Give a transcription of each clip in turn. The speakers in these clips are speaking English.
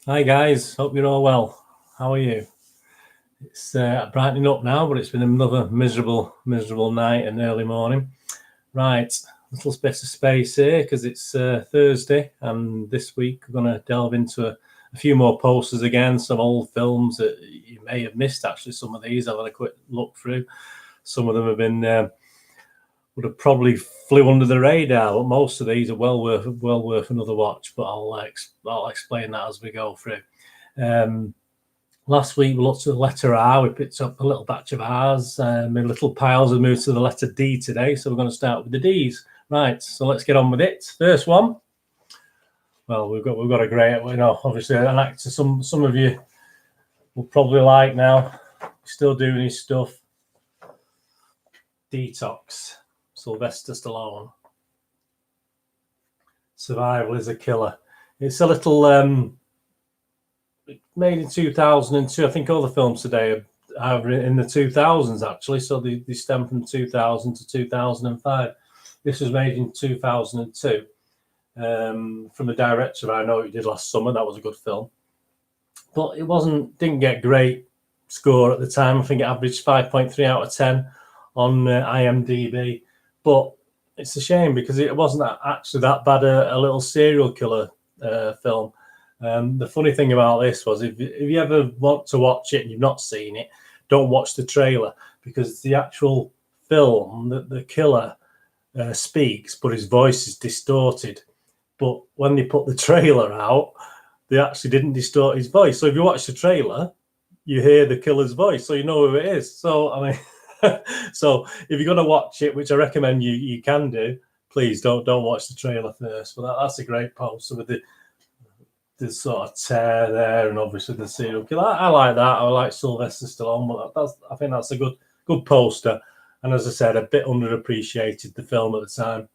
Hi guys, hope you're all well. How are you? It's brightening up now, but it's been another miserable night and early morning. Right, a little bit of space here because it's Thursday, and this week we're going to delve into a few more posters again, some old films that you may have missed. Actually, some of these I've had a quick look through. Some of them have been would have probably flew under the radar, but most of these are well worth another watch. But I'll explain that as we go through. Last week we looked at the letter R. We picked up a little batch of R's. In little piles have moved to the letter D today, so we're going to start with the D's. Right, so let's get on with it. First one. Well, we've got a great, obviously an actor. Some of you will probably like now. Still doing his stuff. Detox. Sylvester Stallone. Survival is a killer. It's a little made in 2002. I think all the films today are in the 2000s actually, so they stem from 2000 to 2005. This was made in 2002 from the director I know he did last summer. That was a good film, but it didn't get great score at the time. I think it averaged 5.3 out of 10 on IMDb, but it's a shame because it wasn't actually that bad a little serial killer film. The funny thing about this was if you ever want to watch it and you've not seen it, don't watch the trailer, because it's the actual film that the killer speaks, but his voice is distorted. But when they put the trailer out, they actually didn't distort his voice. So if you watch the trailer, you hear the killer's voice, so you know who it is. So I mean, so if you're going to watch it, which I recommend you can do, please don't watch the trailer first. But that's a great poster with the sort of tear there, and obviously the serial killer. I like that. I like Sylvester Stallone, but I think that's a good poster. And as I said, a bit underappreciated, the film at the time.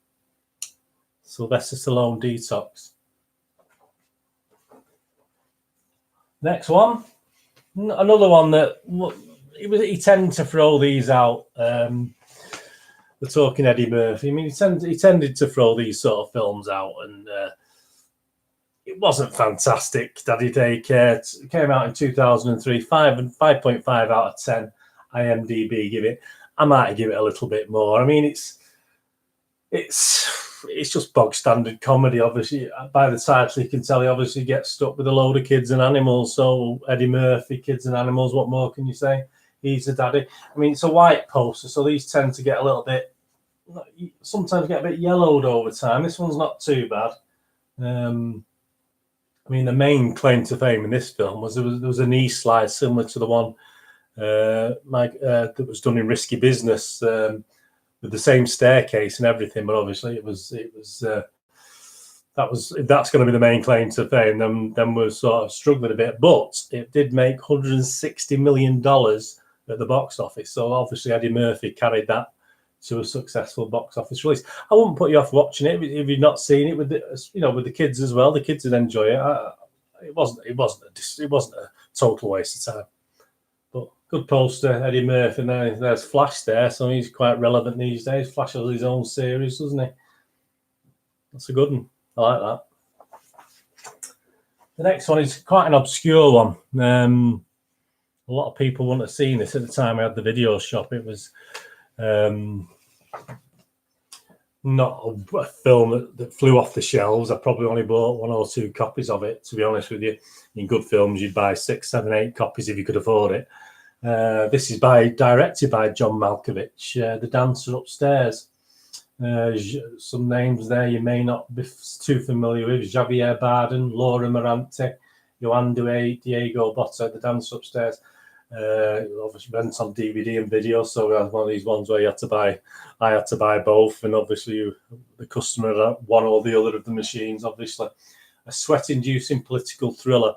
Sylvester Stallone, Detox. Next one, another one that he tended to throw these out. We're talking Eddie Murphy. I mean, he tended to throw these sort of films out, and it wasn't fantastic. Daddy Daycare. It came out in 2003, 5.5 out of 10. IMDb give it. I might give it a little bit more. I mean, it's just bog standard comedy. Obviously, by the title, you can tell he obviously gets stuck with a load of kids and animals. So Eddie Murphy, kids and animals. What more can you say? He's the daddy. I mean, it's a white poster, so these tend to get a little bit, sometimes get a bit yellowed over time. This one's not too bad. I mean, the main claim to fame in this film was there was a knee slide similar to the one that was done in Risky Business, with the same staircase and everything. But obviously, that's going to be the main claim to fame. Then we're sort of struggling a bit, but it did make $160 million at the box office. So obviously, Eddie Murphy carried that to a successful box office release. I wouldn't put you off watching it if you've not seen it with the kids as well. The kids would enjoy it. It wasn't a total waste of time. But good poster, Eddie Murphy. And there's Flash there, so he's quite relevant these days. Flash has his own series, doesn't he? That's a good one. I like that. The next one is quite an obscure one. A lot of people wouldn't have seen this at the time I had the video shop. It was not a film that flew off the shelves. I probably only bought 1 or 2 copies of it, to be honest with you. In good films, you'd buy 6, 7, 8 copies if you could afford it. This is directed by John Malkovich, The Dancer Upstairs. Some names there you may not be too familiar with: Javier Bardem, Laura Morante, Joan Diego Botta, The Dancer Upstairs. Obviously went on DVD and video, so we had one of these ones where I had to buy both, and obviously the customer had one or the other of the machines. Obviously, a sweat-inducing political thriller.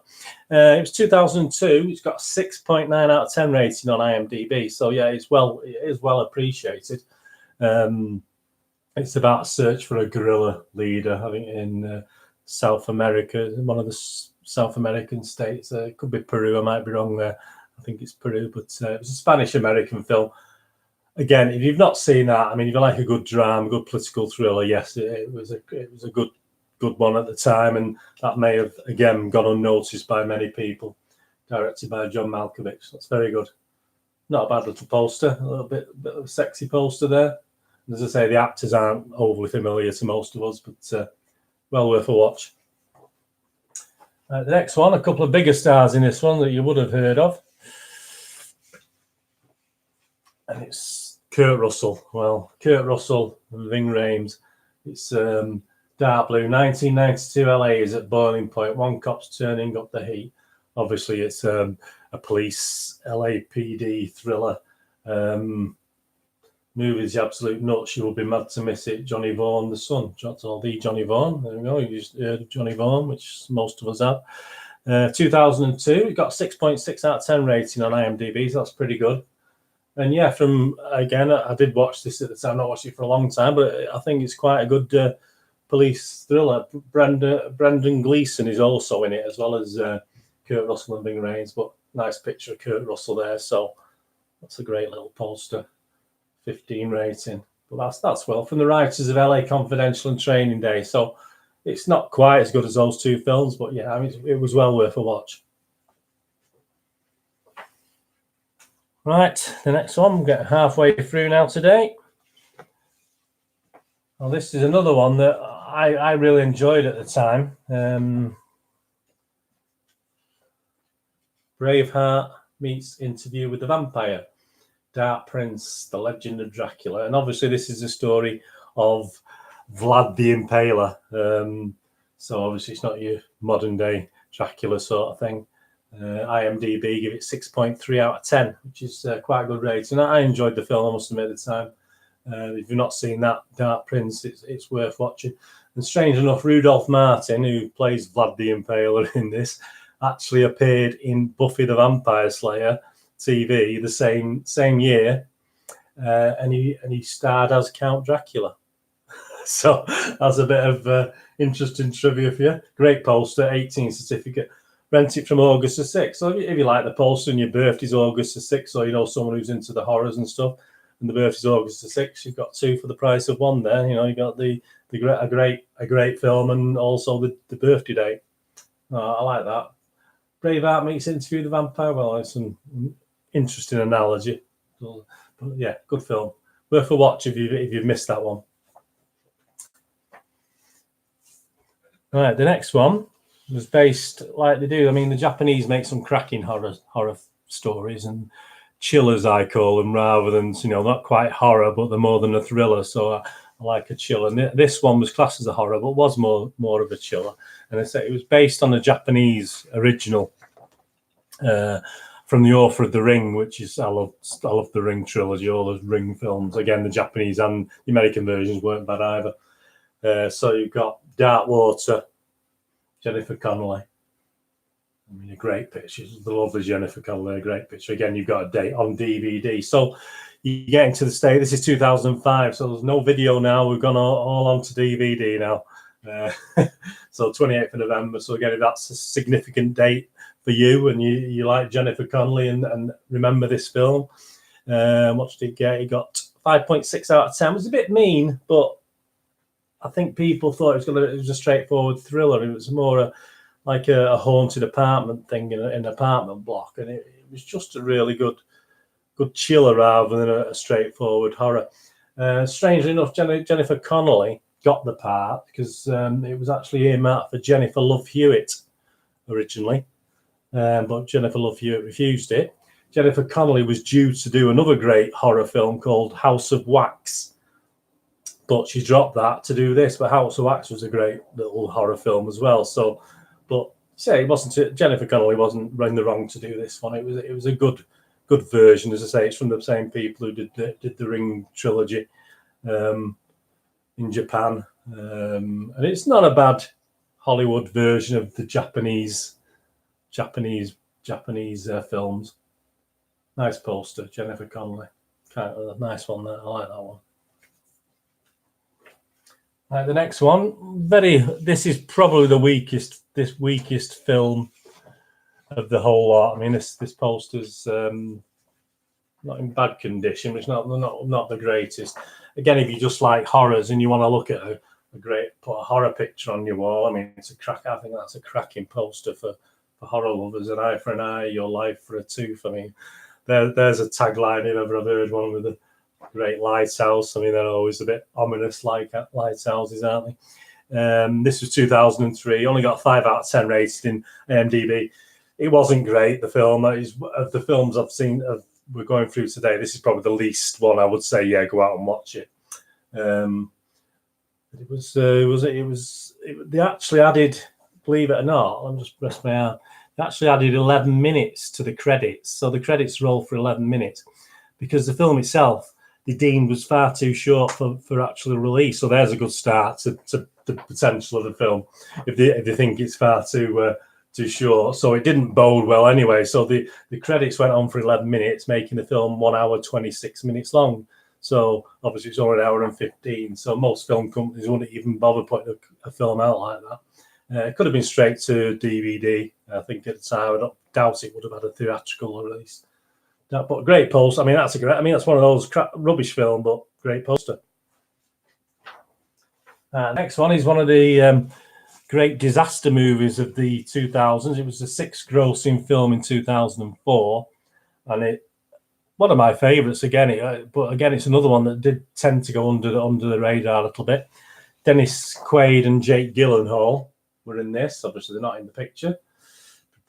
It was 2002. It's got a 6.9 out of 10 rating on IMDb, so yeah, it is well appreciated. It's about a search for a guerrilla leader, I think, in South America, one of the South American states. It could be Peru, I might be wrong there. I think it's Peru, but it was a Spanish-American film. Again, if you've not seen that, I mean, if you like a good drama, good political thriller, yes, it was a good good one at the time, and that may have again gone unnoticed by many people. Directed by John Malkovich. That's very good. Not a bad little poster. A little bit of a sexy poster there. And as I say, the actors aren't overly familiar to most of us, but well worth a watch. The next one, a couple of bigger stars in this one that you would have heard of. And it's Kurt Russell. Well, Kurt Russell and Ving Rhames. It's dark blue. 1992 LA is at boiling point. One cop's turning up the heat. Obviously, it's a police LAPD thriller. Movie's absolute nuts. You will be mad to miss it. Johnny Vaughan, the son. The Johnny Vaughan. There we go. You just heard of Johnny Vaughan, which most of us have. 2002. It got 6.6 out of 10 rating on IMDb. So that's pretty good. And yeah, I did watch this at the time. Not watched it for a long time, but I think it's quite a good police thriller. Brendan Gleeson is also in it, as well as Kurt Russell and Ving Rhames, but nice picture of Kurt Russell there. So that's a great little poster. 15 rating. But that's well from the writers of LA Confidential and Training Day. So it's not quite as good as those two films, but yeah, I mean, it was well worth a watch. Right, the next one, we're getting halfway through now today. Well, this is another one that I really enjoyed at the time. Braveheart meets Interview with the Vampire. Dark Prince, The Legend of Dracula. And obviously this is a story of Vlad the Impaler. So obviously it's not your modern day Dracula sort of thing. IMDb give it 6.3 out of 10, which is quite a good rating. I enjoyed the film, I must admit, at the time. If you've not seen that, Dark Prince, it's worth watching. And strange enough, Rudolph Martin, who plays Vlad the Impaler in this, actually appeared in Buffy the Vampire Slayer TV the same year, and he starred as Count Dracula. So that's a bit of interesting trivia for you. Great poster, 18 certificate. Rent it from August the 6th. So if you like the poster and your birthday's August the 6th, or you know someone who's into the horrors and stuff, and the birthday's August the 6th, you've got two for the price of one there. You know, you got a great film and also the birthday date. I like that. Braveheart meets Interview with the Vampire. Well, it's an interesting analogy. But yeah, good film. Worth a watch if you've missed that one. All right, the next one was based like they do. I mean, the Japanese make some cracking horror stories and chillers, I call them, rather than, you know, not quite horror, but they're more than a thriller. So I like a chiller. And this one was classed as a horror, but was more of a chiller. And I say it was based on a Japanese original from the author of The Ring, which is I love the Ring trilogy, all those Ring films. Again, the Japanese and the American versions weren't bad either. So you've got Darkwater, Jennifer Connelly. I mean, a great picture. The lovely Jennifer Connelly, a great picture. Again, you've got a date on DVD. So you get into the state. This is 2005, so there's no video now. We've gone all onto DVD now. So 28th of November. So again, if that's a significant date for you and you like Jennifer Connelly and remember this film, what did it get? It got 5.6 out of 10. It was a bit mean, but I think people thought it was a straightforward thriller. It was more like a haunted apartment thing in an apartment block, and it was just a really good chiller rather than a straightforward horror. Strangely enough, Jennifer Connelly got the part because it was actually earmarked for Jennifer Love Hewitt originally, but Jennifer Love Hewitt refused it. Jennifer Connelly was due to do another great horror film called House of Wax, but she dropped that to do this. But House of Wax was a great little horror film as well. So, but say it wasn't. Jennifer Connelly wasn't in the wrong to do this one. It was a good version. As I say, it's from the same people who did the Ring trilogy in Japan, and it's not a bad Hollywood version of the Japanese films. Nice poster, Jennifer Connelly. Kind of a nice one there. I like that one. Right, the next one, this is probably the weakest film of the whole lot. I mean, this poster's not in bad condition, but it's not the greatest. Again, if you just like horrors and you want to look at a put a horror picture on your wall. I mean, it's a crack. I think that's a cracking poster for horror lovers. An eye for an eye, your life for a tooth. I mean, there's a tagline if ever I've heard one with a great lighthouse. I mean, they're always a bit ominous, like lighthouses, aren't they? This was 2003. Only got a 5 out of 10 rated in IMDb. It wasn't great. The film is of the films I've seen. We're going through today. This is probably the least one I would say. Yeah, go out and watch it. They actually added, believe it or not, let me just press my arm. They actually added 11 minutes to the credits. So the credits roll for 11 minutes because the film itself, they deemed was far too short for actual release. So there's a good start to the potential of the film if they think it's far too short. So it didn't bode well anyway. So the credits went on for 11 minutes, making the film 1 hour, 26 minutes long. So obviously it's only an hour and 15. So most film companies wouldn't even bother putting a film out like that. It could have been straight to DVD. I think at the time, I don't doubt it would have had a theatrical release. But a great poster. I mean, that's one of those rubbish film, but great poster. Next one is one of the great disaster movies of the 2000s. It was the 6th grossing film in 2004, and one of my favourites again. But again, it's another one that did tend to go under the radar a little bit. Dennis Quaid and Jake Gyllenhaal were in this. Obviously, they're not in the picture.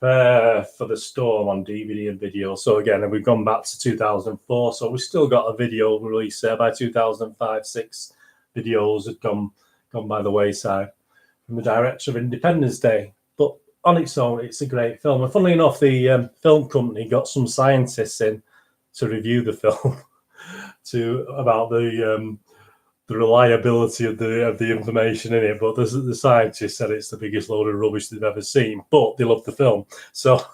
Prepare for the Storm on DVD and video. So again, we've gone back to 2004. So we've still got a video release there. By 2005-6, videos had gone by the wayside from the director of Independence Day. But on its own, it's a great film. And funnily enough, the film company got some scientists in to review the film about the reliability of the information in it, but the scientists said it's the biggest load of rubbish they've ever seen. But they loved the film, so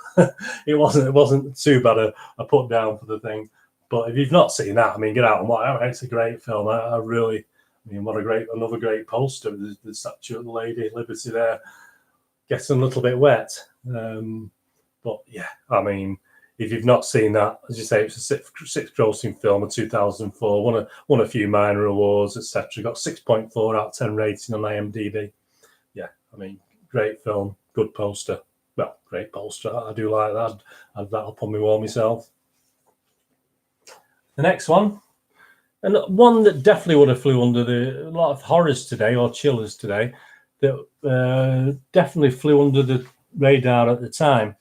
it wasn't too bad a put down for the thing. But if you've not seen that, I mean, get out and watch it. It's a great film. I mean, another great poster. The statue of the Lady Liberty there, getting a little bit wet. But yeah, I mean, if you've not seen that, as you say, it's a sixth grossing film of 2004, won a few minor awards, etc. Got 6.4 out of 10 rating on IMDb. Yeah, I mean, great film, good poster. Well, great poster. I do like that. I'd that up on my wall myself. The next one, and one that definitely would have flew under a lot of horrors today, or chillers today, that definitely flew under the radar at the time.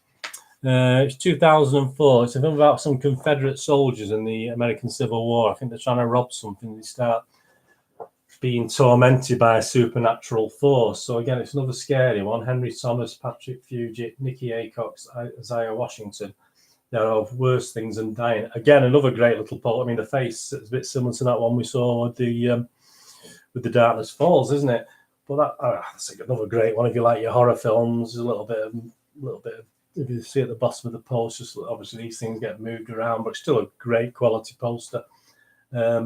It's 2004. It's a film about some Confederate soldiers in the American Civil War. I think they're trying to rob something. They start being tormented by a supernatural force. So again, it's another scary one. Henry Thomas, Patrick Fugit, Nicky Aycox, Isaiah Washington. They're of worse things than dying. Again, another great little poem. I mean, the face is a bit similar to that one we saw with the Darkness Falls, isn't it? But that's another great one if you like your horror films. There's a little bit of if you see at the bottom of the post, just obviously these things get moved around, but it's still a great quality poster. I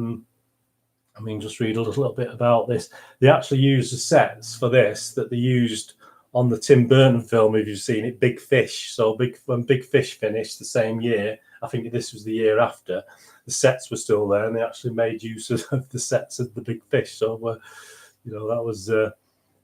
mean, just read a little bit about this. They actually used the sets for this that they used on the Tim Burton film, if you've seen it, Big Fish. So when Big Fish finished the same year, I think this was the year after, the sets were still there, and they actually made use of the sets of the Big Fish. So, that was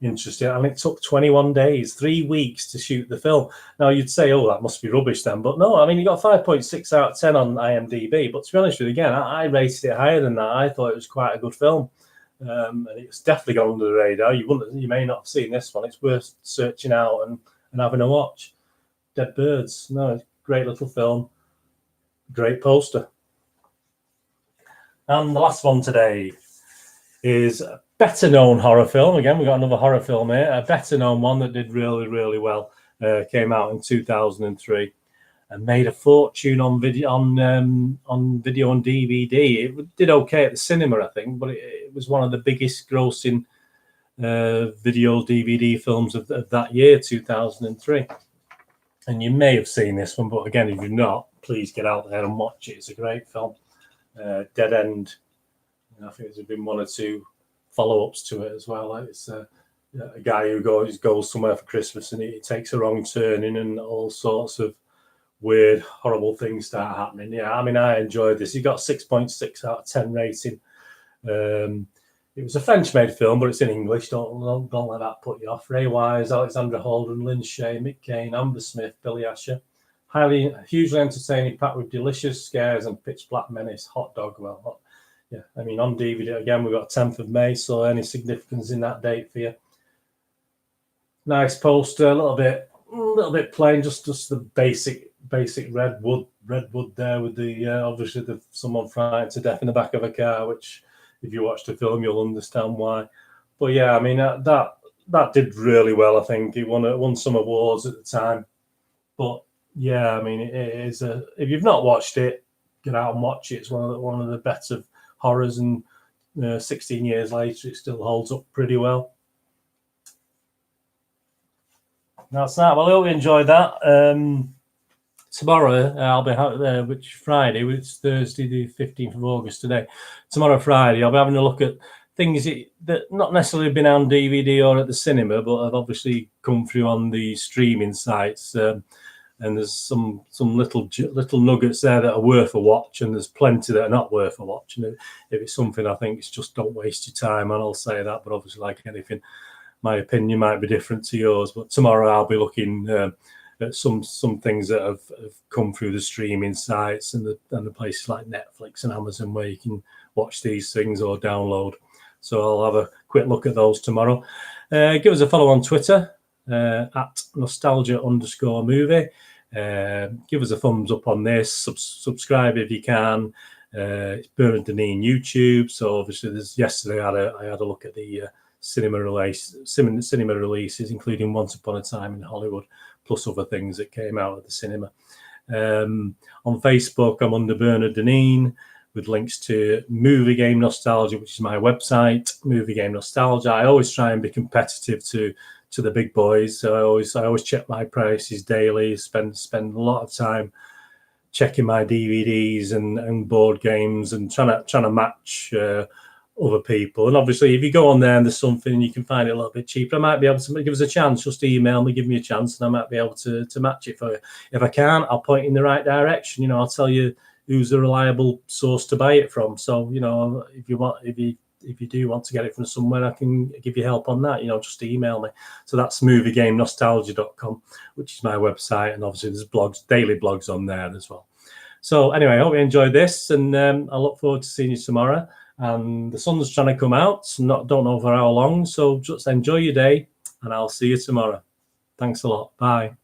interesting. And it took 21 days, 3 weeks to shoot the film. Now, you'd say, oh, that must be rubbish then. But no, I mean, you got 5.6 out of 10 on IMDb. But to be honest with you, again, I rated it higher than that. I thought it was quite a good film. And it's definitely gone under the radar. You may not have seen this one. It's worth searching out and having a watch. Dead Birds. No, great little film. Great poster. And the last one today is a better known horror film. Again, we've got another horror film here. A better known one that did really, really well. Came out in 2003 and made a fortune on video and DVD. It did okay at the cinema, I think, but it was one of the biggest grossing video DVD films of that year, 2003. And you may have seen this one, but again, if you've not, please get out there and watch it. It's a great film. Dead End. I think there's been one or two follow-ups to it as well. It's a guy who goes somewhere for Christmas and he takes a wrong turn in, and all sorts of weird, horrible things start happening. Yeah, I mean, I enjoyed this. He got 6.6 out of 10 rating. It was a French-made film, but it's in English. Don't let that put you off. Ray Wise, Alexandra Holden, Lynn Shay, Mick Cain, Amber Smith, Billy Asher. Hugely entertaining, packed with delicious scares and pitch black menace. Hot dog, yeah. I mean, on DVD again, we've got 10th of May. So any significance in that date for you? Nice poster, a little bit plain, just the basic redwood there with the obviously someone frightened to death in the back of a car, which if you watch the film you'll understand why. But yeah, I mean that did really well. I think it won some awards at the time. But yeah, I mean it is if you've not watched it, get out and watch it. It's one of the better horrors, and 16 years later it still holds up pretty well. That's that. Well, I hope you enjoyed that. Tomorrow I'll be out which Friday? It's Thursday, the 15th of August today. Tomorrow, Friday, I'll be having a look at things that not necessarily been on DVD or at the cinema, but have obviously come through on the streaming sites. And there's some little nuggets there that are worth a watch, and there's plenty that are not worth a watch. And if it's something I think it's just don't waste your time, and I'll say that. But obviously, like anything, my opinion might be different to yours. But tomorrow I'll be looking at some things that have come through the streaming sites and the places like Netflix and Amazon where you can watch these things or download. So I'll have a quick look at those tomorrow. Give us a follow on Twitter at nostalgia_movie. Give us a thumbs up on this. Subscribe if you can. It's Bernard Deneen YouTube. So obviously, yesterday I had a look at the cinema releases, including Once Upon a Time in Hollywood, plus other things that came out of the cinema. On Facebook, I'm under Bernard Deneen with links to MovieGame Nostalgia, which is my website. MovieGame Nostalgia. I always try and be competitive to the big boys. So I always check my prices daily. Spend a lot of time checking my DVDs and board games and trying to match other people. And obviously, if you go on there and there's something you can find it a little bit cheaper, I might be able to give us a chance. Just email me, give me a chance, and I might be able to match it for you. If I can't, I'll point you in the right direction. I'll tell you who's a reliable source to buy it from. So if you do want to get it from somewhere, I can give you help on that. Just email me. So that's moviegamenostalgia.com, which is my website, and obviously there's daily blogs on there as well. So anyway, I hope you enjoyed this, and I look forward to seeing you tomorrow. And the sun's trying to come out, don't know for how long, so just enjoy your day, and I'll see you tomorrow. Thanks a lot. Bye.